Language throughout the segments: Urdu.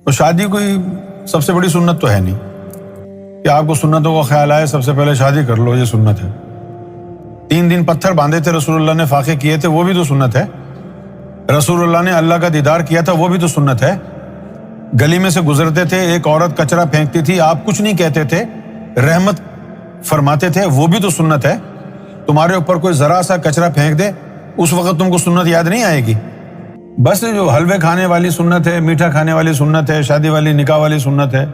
تو شادی کوئی سب سے بڑی سنت تو ہے نہیں کہ آپ کو سنتوں کا خیال آئے سب سے پہلے شادی کر لو، یہ سنت ہے۔ 3 دن پتھر باندھے تھے رسول اللہ نے، فاقے کیے تھے، وہ بھی تو سنت ہے۔ رسول اللہ نے اللہ کا دیدار کیا تھا، وہ بھی تو سنت ہے۔ گلی میں سے گزرتے تھے، ایک عورت کچرا پھینکتی تھی، آپ کچھ نہیں کہتے تھے، رحمت فرماتے تھے، وہ بھی تو سنت ہے۔ تمہارے اوپر کوئی ذرا سا کچرا پھینک دے، اس وقت تم کو سنت یاد نہیں آئے گی؟ بس جو حلوے کھانے والی سنت ہے، میٹھا کھانے والی سنت ہے، شادی والی نکاح والی سنت ہے،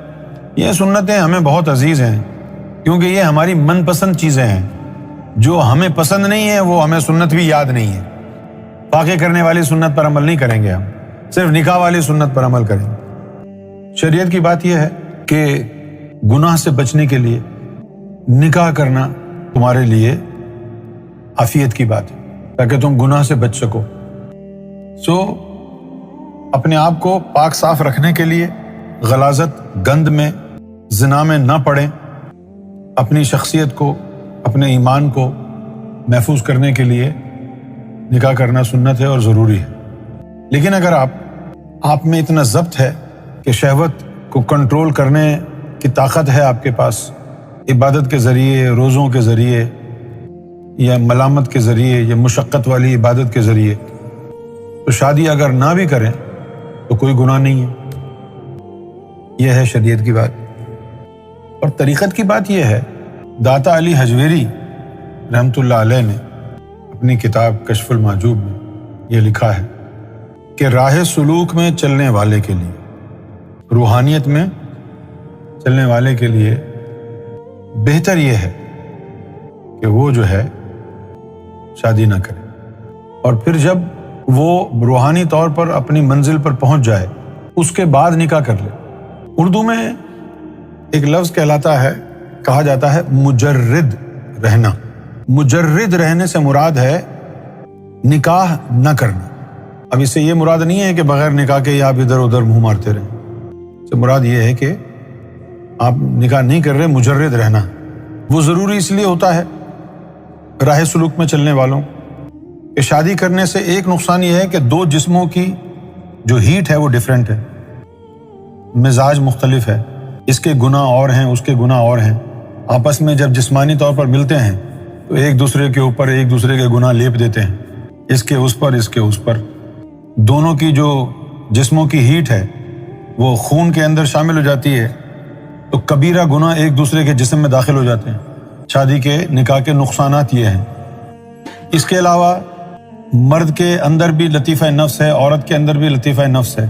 یہ سنتیں ہمیں بہت عزیز ہیں کیونکہ یہ ہماری من پسند چیزیں ہیں۔ جو ہمیں پسند نہیں ہے وہ ہمیں سنت بھی یاد نہیں ہے۔ فاقے کرنے والی سنت پر عمل نہیں کریں گے، ہم صرف نکاح والی سنت پر عمل کریں گے۔ شریعت کی بات یہ ہے کہ گناہ سے بچنے کے لیے نکاح کرنا تمہارے لیے عافیت کی بات ہے تاکہ تم گناہ سے بچ سکو۔ اپنے آپ کو پاک صاف رکھنے کے لیے غلاظت، گند میں، زنا میں نہ پڑیں، اپنی شخصیت کو، اپنے ایمان کو محفوظ کرنے کے لیے نکاح کرنا سنت ہے اور ضروری ہے۔ لیکن اگر آپ میں اتنا ضبط ہے کہ شہوت کو کنٹرول کرنے کی طاقت ہے آپ کے پاس، عبادت کے ذریعے، روزوں کے ذریعے، یا ملامت کے ذریعے، یا مشقت والی عبادت کے ذریعے، تو شادی اگر نہ بھی کریں تو کوئی گناہ نہیں ہے۔ یہ ہے شریعت کی بات۔ اور طریقت کی بات یہ ہے، داتا علی حجویری رحمۃ اللہ علیہ نے اپنی کتاب کشف المحجوب میں یہ لکھا ہے کہ راہ سلوک میں چلنے والے کے لیے، روحانیت میں چلنے والے کے لیے بہتر یہ ہے کہ وہ جو ہے شادی نہ کرے، اور پھر جب وہ روحانی طور پر اپنی منزل پر پہنچ جائے اس کے بعد نکاح کر لے۔ اردو میں ایک لفظ کہا جاتا ہے مجرد رہنا۔ مجرد رہنے سے مراد ہے نکاح نہ کرنا۔ اب اس سے یہ مراد نہیں ہے کہ بغیر نکاح کے آپ ادھر ادھر منہ مارتے رہیں، اس سے مراد یہ ہے کہ آپ نکاح نہیں کر رہے، مجرد رہنا۔ وہ ضروری اس لیے ہوتا ہے راہ سلوک میں چلنے والوں کہ شادی کرنے سے ایک نقصان یہ ہے کہ 2 جسموں کی جو ہیٹ ہے وہ ڈیفرنٹ ہے، مزاج مختلف ہے، اس کے گناہ اور ہیں، اس کے گناہ اور ہیں۔ آپس میں جب جسمانی طور پر ملتے ہیں تو ایک دوسرے کے اوپر ایک دوسرے کے گناہ لیپ دیتے ہیں، اس کے اس پر، اس کے اس پر۔ دونوں کی جو جسموں کی ہیٹ ہے وہ خون کے اندر شامل ہو جاتی ہے تو کبیرہ گناہ ایک دوسرے کے جسم میں داخل ہو جاتے ہیں۔ شادی کے نکاح کے نقصانات یہ ہیں۔ اس کے علاوہ مرد کے اندر بھی لطیفہ نفس ہے، عورت کے اندر بھی لطیفہ نفس ہے۔